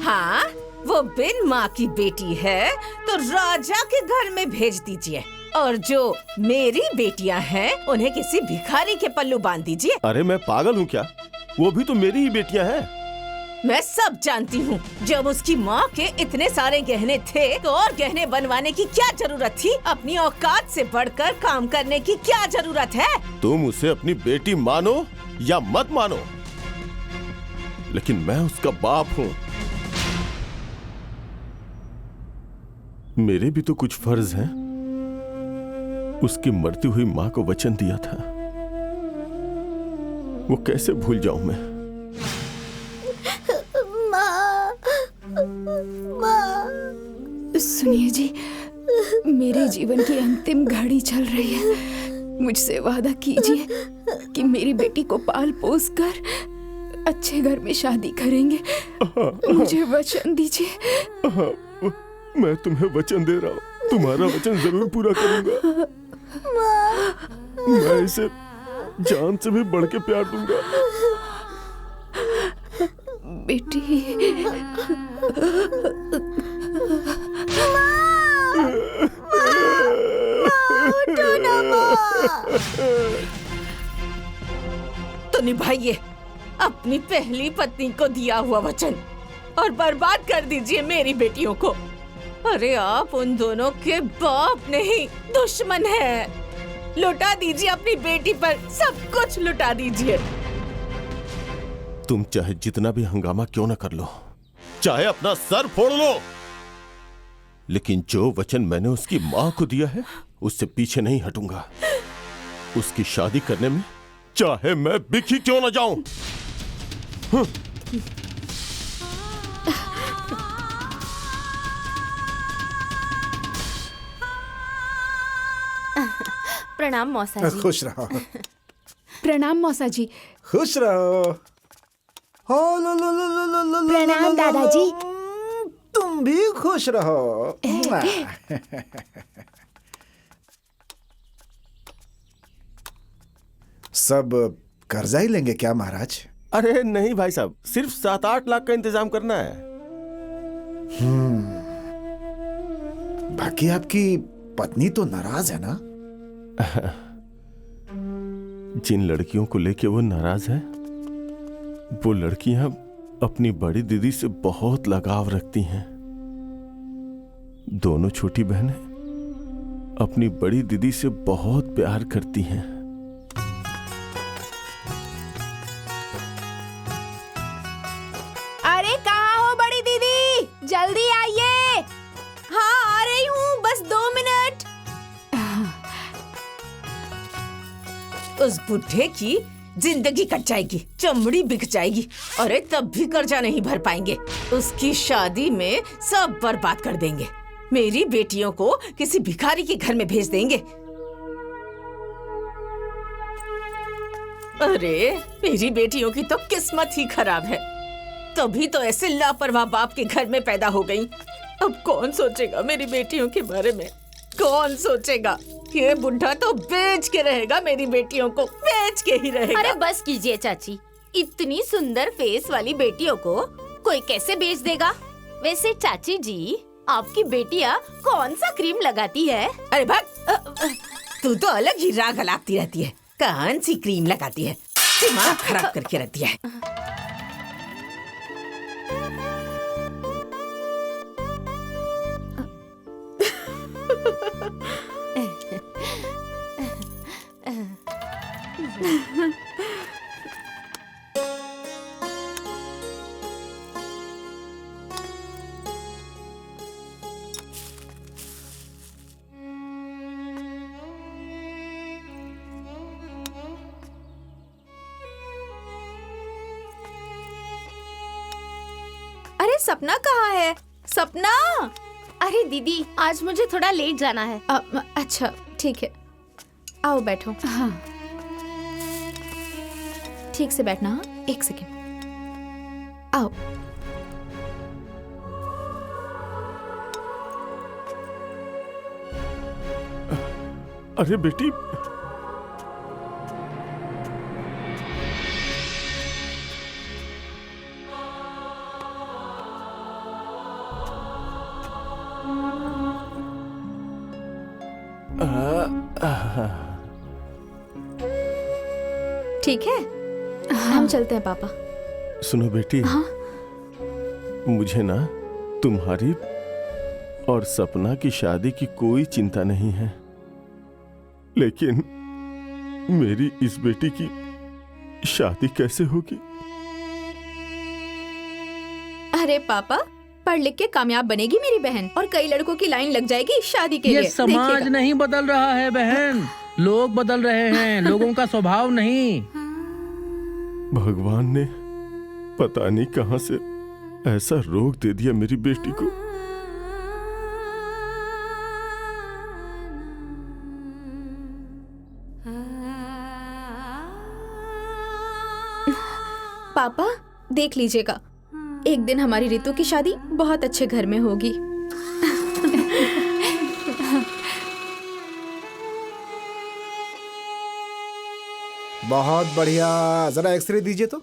हाँ, वो बिन माँ की बेटी है तो राजा के घर में भेज दीजिए, और जो मेरी बेटियाँ हैं उन्हें किसी भिखारी के पल्लू बांध दीजिए। अरे मैं पागल हूँ क्या? वो भी तो मेरी ही बेटियाँ हैं। मैं सब जानती हूँ। जब उसकी माँ के इतने सारे गहने थे तो और गहने बनवाने की क्या जरूरत थी? अपनी औकात से बढ़कर काम करने की क्या जरूरत है? तुम उसे अपनी बेटी मानो या मत मानो, लेकिन मैं उसका बाप हूँ। मेरे भी तो कुछ फर्ज हैं। उसकी मरती हुई माँ को वचन दिया था, वो कैसे भूल जाऊं मैं? सुनिए जी, मेरे जीवन की अंतिम घड़ी चल रही है। मुझसे वादा कीजिए कि मेरी बेटी को पाल पोस कर अच्छे घर में शादी करेंगे। मुझे वचन दीजिए। मैं तुम्हें वचन दे रहा हूँ, तुम्हारा वचन जरूर पूरा करूंगा। मैं इसे जान से भी बढ़ के प्यार दूंगा। बेटी, तो निभाइए अपनी पहली पत्नी को दिया हुआ वचन और बर्बाद कर दीजिए मेरी बेटियों को। अरे आप उन दोनों के बाप नहीं, दुश्मन हैं। लुटा दीजिए अपनी बेटी पर, सब कुछ लुटा दीजिए। तुम चाहे जितना भी हंगामा क्यों न कर लो, चाहे अपना सर फोड़ लो, लेकिन जो वचन मैंने उसकी माँ को दिया है उससे पीछे नहीं हटूंगा। उसकी शादी करने में चाहे मैं बिखी क्यों न जाऊं। प्रणाम मौसा जी। खुश रहो। प्रणाम मौसा जी। खुश रहो। हो लो लो लो लो लो लो। प्रणाम दादाजी। तुम भी खुश रहो। सब कर्जा ही लेंगे क्या महाराज? अरे नहीं भाई साहब, सिर्फ 7-8 लाख का इंतजाम करना है। बाकी आपकी पत्नी तो नाराज है ना? जिन लड़कियों को लेके वो नाराज है, वो लड़कियां अपनी बड़ी दीदी से बहुत लगाव रखती हैं। दोनों छोटी बहनें अपनी बड़ी दीदी से बहुत प्यार करती हैं। अरे कहाँ हो बड़ी दीदी, जल्दी आइए। हाँ आ रही हूँ, बस 2 मिनट। उस बुढ़े की जिंदगी कट जाएगी, चमड़ी बिक जाएगी। अरे तब भी कर्जा नहीं भर पाएंगे। उसकी शादी में सब बर्बाद कर देंगे। मेरी बेटियों को किसी भिखारी के घर में भेज देंगे। अरे मेरी बेटियों की तो किस्मत ही खराब है, तभी तो ऐसे लापरवाह बाप के घर में पैदा हो गई। अब कौन सोचेगा मेरी बेटियों के बारे में? कौन सोचेगा? ये बुढ़ा तो बेच के रहेगा, मेरी बेटियों को बेच के ही रहेगा। अरे बस कीजिए चाची, इतनी सुंदर फेस वाली बेटियों को कोई कैसे बेच देगा? वैसे चाची जी, आपकी बेटियाँ कौन सा क्रीम लगाती है? अरे भाग, तू तो अलग ही राग लगाती रहती है। कौन सी क्रीम लगाती है? दिमाग खराब करके रहती है। अरे सपना कहाँ है? सपना! अरे दीदी, आज मुझे थोड़ा लेट जाना है। अच्छा ठीक है, आओ बैठो। हाँ ठीक से बैठना। हाँ 1 सेकेंड, आओ। अरे बेटी, ठीक है, हम चलते हैं पापा। सुनो बेटी, मुझे ना तुम्हारी और सपना की शादी की कोई चिंता नहीं है, लेकिन मेरी इस बेटी की शादी कैसे होगी? अरे पापा, पढ़ लिख के कामयाब बनेगी मेरी बहन और कई लड़कों की लाइन लग जाएगी शादी के लिए। ये समाज देखिएगा। नहीं बदल रहा है बहन, लोग बदल रहे हैं, लोगों का स्वभाव नहीं। भगवान ने पता नहीं कहां से ऐसा रोग दे दिया मेरी बेटी को। पापा देख लीजिएगा, एक दिन हमारी रितु की शादी बहुत अच्छे घर में होगी। बहुत बढ़िया, जरा एक्सरे दीजिए तो।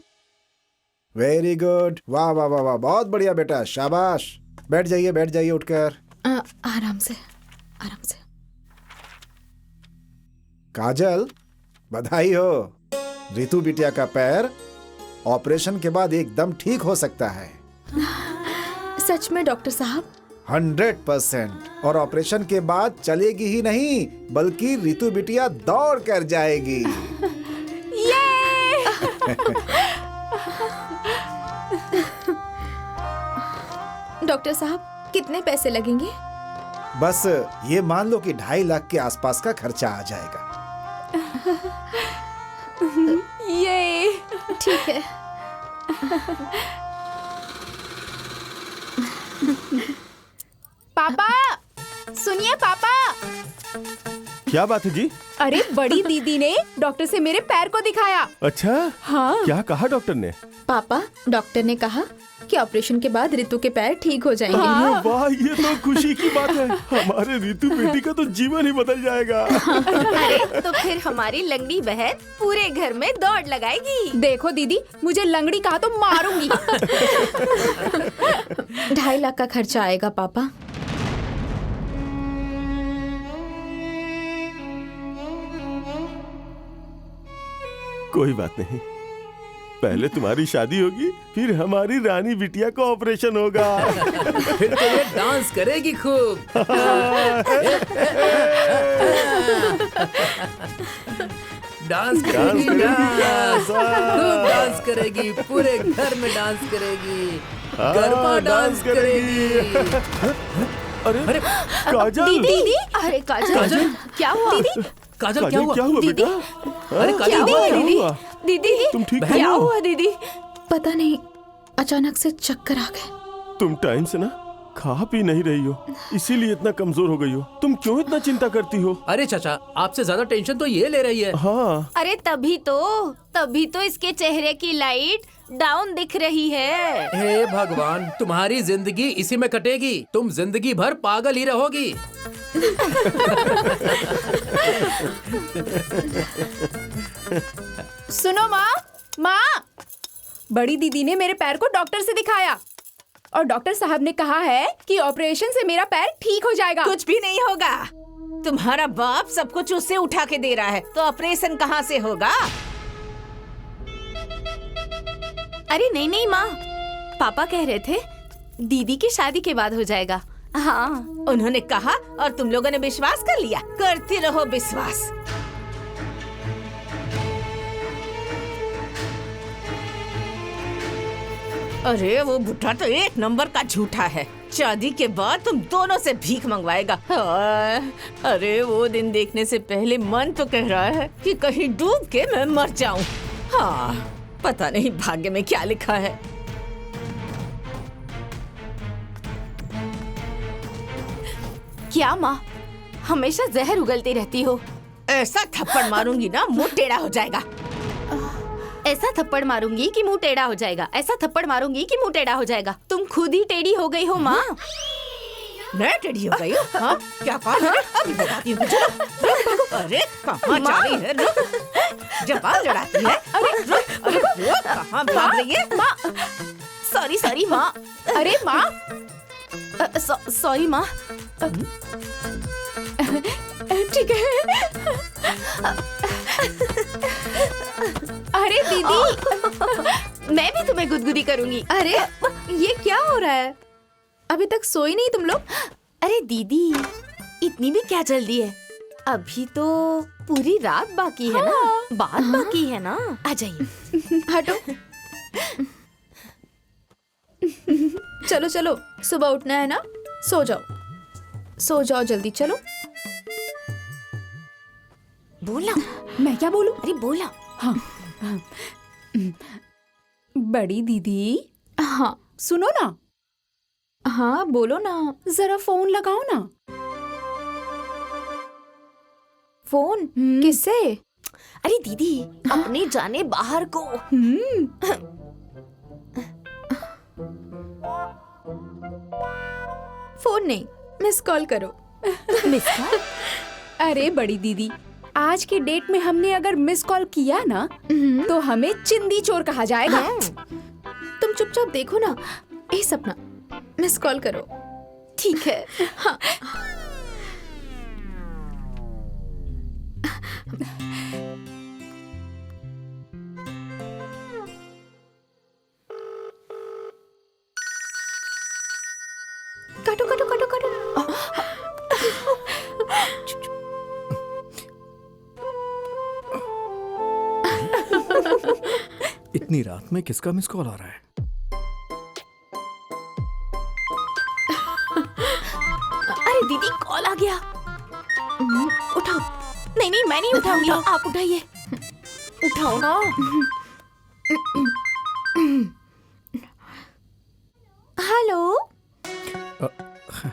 वेरी गुड, वाह वाह वाह वाह, बहुत बढ़िया बेटा, शाबाश। बैठ जाइए उठकर। आराम से, आराम से। काजल, बधाई हो। रितु बिटिया का पैर ऑपरेशन के बाद एकदम ठीक हो सकता है। सच में डॉक्टर साहब? 100%। और ऑपरेशन के बाद चलेगी ही नहीं, बल्कि रितु बिटिया दौड़ कर जाएगी। डॉक्टर साहब, कितने पैसे लगेंगे? बस ये मान लो कि 2.5 लाख के आसपास का खर्चा आ जाएगा। ये ठीक है। पापा सुनिए, पापा। क्या बात है जी? अरे बड़ी दीदी ने डॉक्टर से मेरे पैर को दिखाया। अच्छा, हाँ क्या कहा डॉक्टर ने? पापा, डॉक्टर ने कहा कि ऑपरेशन के बाद रितु के पैर ठीक हो जाएंगे। अरे वाह, ये तो खुशी की बात है। हमारे रितु बेटी का तो जीवन ही बदल जाएगा। अरे तो फिर हमारी लंगड़ी बहन पूरे घर में दौड़ लगाएगी। देखो दीदी, मुझे लंगड़ी कहा तो मारूंगी। 2.5 लाख का खर्चा आएगा पापा। कोई बात नहीं, पहले तुम्हारी शादी होगी, फिर हमारी रानी बिटिया का ऑपरेशन होगा। फिर तो ये डांस करेगी खूब। डांस करेगी, डांस खूब डांस करेगी, पूरे घर में डांस करेगी, गरबा डांस करेगी। अरे काजल, दीदी, अरे काजल, क्या हुआ? दीदी, काजल क्या हुआ? बेटा? अरे काजल क्या हुआ दीदी? दीदी, तुम ठीक क्या हो? हुआ दीदी? पता नहीं, अचानक से चक्कर आ गए। तुम टाइम से ना खा पी नहीं रही हो, इसीलिए इतना कमजोर हो गई हो। तुम क्यों इतना चिंता करती हो? अरे चाचा, आपसे ज्यादा टेंशन तो ये ले रही है। हाँ, अरे तभी तो इसके चेहरे की लाइट डाउन दिख रही है। हे भगवान, तुम्हारी जिंदगी इसी में कटेगी, तुम जिंदगी भर पागल ही रहोगी। सुनो माँ, बड़ी दीदी ने मेरे पैर को डॉक्टर से दिखाया और डॉक्टर साहब ने कहा है कि ऑपरेशन से मेरा पैर ठीक हो जाएगा। कुछ भी नहीं होगा। तुम्हारा बाप सब कुछ उससे उठा के दे रहा है, तो ऑपरेशन कहाँ से होगा? अरे नहीं नहीं माँ, पापा कह रहे थे दीदी की शादी के बाद हो जाएगा। हाँ, उन्होंने कहा और तुम लोगों ने विश्वास कर लिया। करते रहो विश्वास। अरे वो बुढ़ा तो 1 नंबर का झूठा है। शादी के बाद तुम दोनों से भीख मंगवाएगा। अरे वो दिन देखने से पहले मन तो कह रहा है कि कहीं डूब के मैं मर जाऊं। हाँ, पता नहीं भाग्य में क्या लिखा है। क्या माँ, हमेशा जहर उगलती रहती हो। ऐसा थप्पड़ मारूंगी ना मुंह टेढ़ा हो जाएगा। ऐसा थप्पड़ मारूंगी कि मुंह टेढ़ा हो जाएगा। ऐसा थप्पड़ मारूंगी कि मुंह टेढ़ा हो जाएगा। तुम खुद ही टेढ़ी हो गई हो माँ। मैं टेढ़ी हो गई हूँ? हाँ? क्या कहा? अभी बताती हूँ। चलो। अरे कहाँ जा रही है? रुक। जबान लड़ाती है। अरे रुक। अरे वो कहाँ भाग रही है? माँ, सॉरी माँ। अरे माँ, सॉरी माँ। ठीक है। अरे दीदी, मैं भी तुम्हें गुदगुदी करूंगी। अरे ये क्या हो रहा है? अभी तक सोई नहीं तुम लोग? अरे दीदी, इतनी भी क्या जल्दी है? अभी तो पूरी रात बाकी है ना, बात बाकी है ना। आ जाइए। हटो। चलो चलो, सुबह उठना है ना, सो जाओ, सो जाओ जल्दी, चलो। बोला। मैं क्या बोलूं? अरे बोला। हाँ। बड़ी दीदी, हाँ सुनो ना। हाँ बोलो ना, जरा फोन लगाओ ना। फोन किससे? अरे दीदी, अपने जाने बाहर को। फोन नहीं, मिस कॉल करो। Miss call? अरे बड़ी दीदी, आज के डेट में हमने अगर मिस कॉल किया ना तो हमें चिंदी चोर कहा जाएगा। तुम चुपचाप देखो ना। ए सपना, मिस कॉल करो। ठीक है। हाँ। काटो काटो काटो काटो। इतनी रात में किसका मिस कॉल आ रहा है? अरे दीदी, कॉल आ गया। उठाओ। नहीं नहीं, मैं नहीं उठाऊंगी, आप उठाइए। उठाओ ना। हेलो।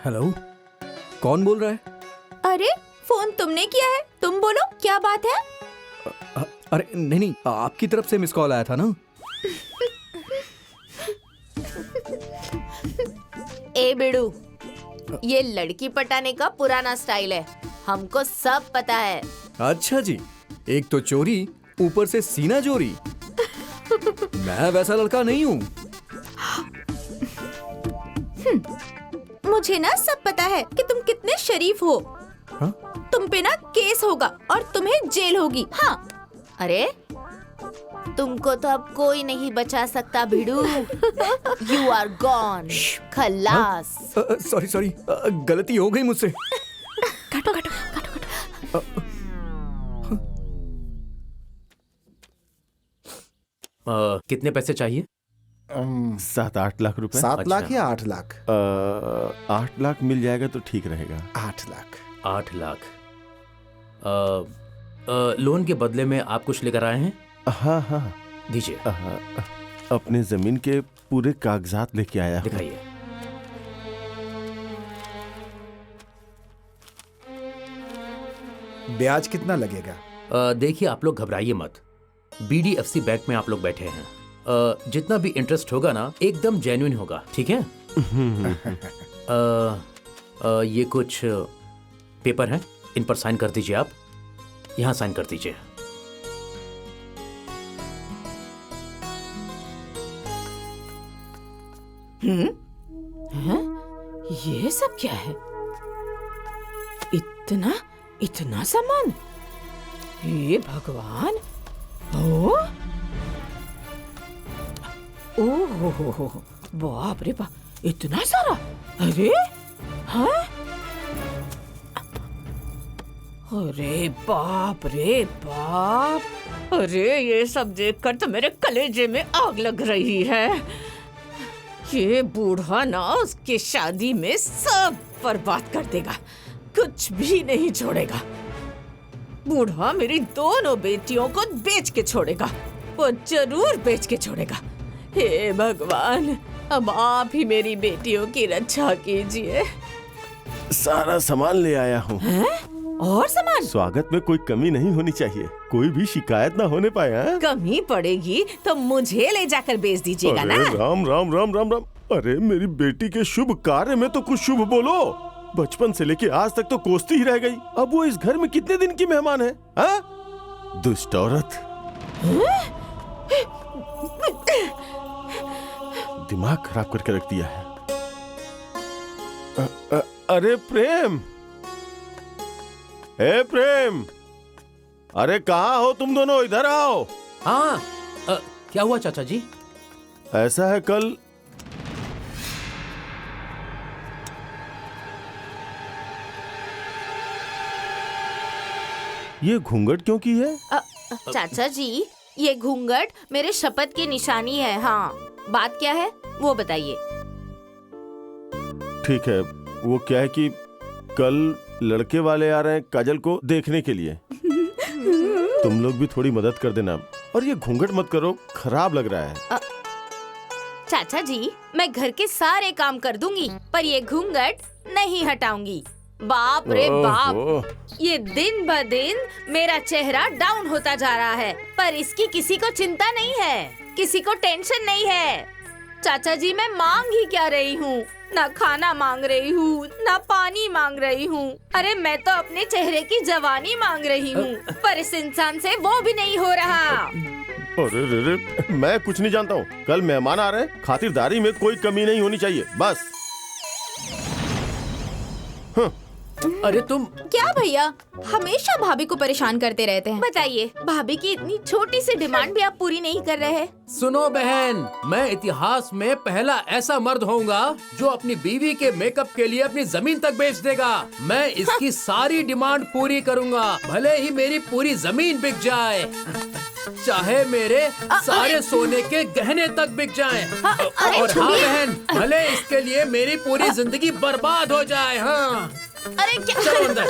हेलो, कौन बोल रहा है? अरे फोन तुमने किया है, तुम बोलो क्या बात है? अरे नहीं नहीं, आपकी तरफ से मिस कॉल आया था ना। ए बिड़ू, ये लड़की पटाने का पुराना स्टाइल है, हमको सब पता है। अच्छा जी, एक तो चोरी, ऊपर से सीना चोरी। मैं वैसा लड़का नहीं हूँ। मुझे ना सब पता है कि तुम कितने शरीफ हो। हाँ? तुम पे ना केस होगा और तुम्हें जेल होगी। हाँ। अरे तुमको तो अब कोई नहीं बचा सकता भिड़ू। यू आर गॉन, खल्लास। सॉरी सॉरी, गलती हो गई मुझसे। काटो काटो काटो काटो। कितने पैसे चाहिए? 7-8 लाख रुपए। 7 लाख या 8 लाख? 8 लाख मिल जाएगा तो ठीक रहेगा। 8 लाख। 8 लाख। लोन के बदले में आप कुछ लेकर आए हैं? हाँ हाँ, दीजिए। अपने जमीन के पूरे कागजात लेके आया हूं। दिखाइए। ब्याज कितना लगेगा? देखिए, आप लोग घबराइए मत। BDFC बैंक में आप लोग बैठे हैं। जितना भी इंटरेस्ट होगा ना, एकदम जेन्युइन होगा, ठीक है? ये कुछ पेपर हैं, इन पर साइन कर दीजिए। आप यहाँ साइन कर दीजिए। ये सब क्या है? इतना इतना सामान? हे भगवान! ओह, बाप रे बाप, इतना सारा! अरे हाँ, अरे बाप रे बाप! अरे ये सब देखकर तो मेरे कलेजे में आग लग रही है। ये बूढ़ा ना उसकी शादी में सब बर्बाद कर देगा, कुछ भी नहीं छोड़ेगा। बूढ़ा मेरी दोनों बेटियों को बेच के छोड़ेगा, वो जरूर बेच के छोड़ेगा। हे भगवान, अब आप ही मेरी बेटियों की रक्षा कीजिए। सारा सामान ले आया हूँ। और सामान? स्वागत में कोई कमी नहीं होनी चाहिए, कोई भी शिकायत ना होने पाए। हाँ? कमी पड़ेगी तो मुझे ले जाकर बेच दीजिएगा ना। राम राम राम राम राम। अरे मेरी बेटी के शुभ कार्य में तो कुछ शुभ बोलो। बचपन से लेके आज तक तो कोसती ही रह गई, अब वो इस घर में कितने दिन की मेहमान है? हाँ? दुष्ट औरत, दिमाग खराब करके रख दिया है। अरे प्रेम, ए प्रेम, अरे कहाँ हो तुम दोनों? इधर आओ। हाँ, क्या हुआ चाचा जी? ऐसा है कल ये घूंघट क्यों की है? चाचा जी, ये घूंघट मेरे शपथ की निशानी है। हाँ, बात क्या है वो बताइए। ठीक है, वो क्या है कि कल लड़के वाले आ रहे हैं काजल को देखने के लिए। तुम लोग भी थोड़ी मदद कर देना, और ये घूंघट मत करो, खराब लग रहा है। चाचा जी, मैं घर के सारे काम कर दूंगी, पर ये घूंघट नहीं हटाऊंगी। बाप रे बाप, ये दिन ब दिन मेरा चेहरा डाउन होता जा रहा है, पर इसकी किसी को चिंता नहीं है, किसी को टेंशन नहीं है। चाचा जी, मैं मांग ही क्या रही हूँ? ना खाना मांग रही हूँ, ना पानी मांग रही हूँ। अरे मैं तो अपने चेहरे की जवानी मांग रही हूँ, पर इस इंसान से वो भी नहीं हो रहा। अरे रे रे, मैं कुछ नहीं जानता हूँ। कल मेहमान आ रहे हैं, खातिरदारी में कोई कमी नहीं होनी चाहिए, बस। अरे तुम क्या भैया, हमेशा भाभी को परेशान करते रहते हैं। बताइए, भाभी की इतनी छोटी सी डिमांड भी आप पूरी नहीं कर रहे हैं? सुनो बहन, मैं इतिहास में पहला ऐसा मर्द होऊंगा जो अपनी बीवी के मेकअप के लिए अपनी जमीन तक बेच देगा। मैं इसकी सारी डिमांड पूरी करूंगा, भले ही मेरी पूरी जमीन बिक जाए, चाहे मेरे सारे सोने के गहने तक बिक जाएं। और हाँ बहन, भले इसके लिए मेरी पूरी जिंदगी बर्बाद हो जाए। हाँ, अरे क्या? चलो अंदर।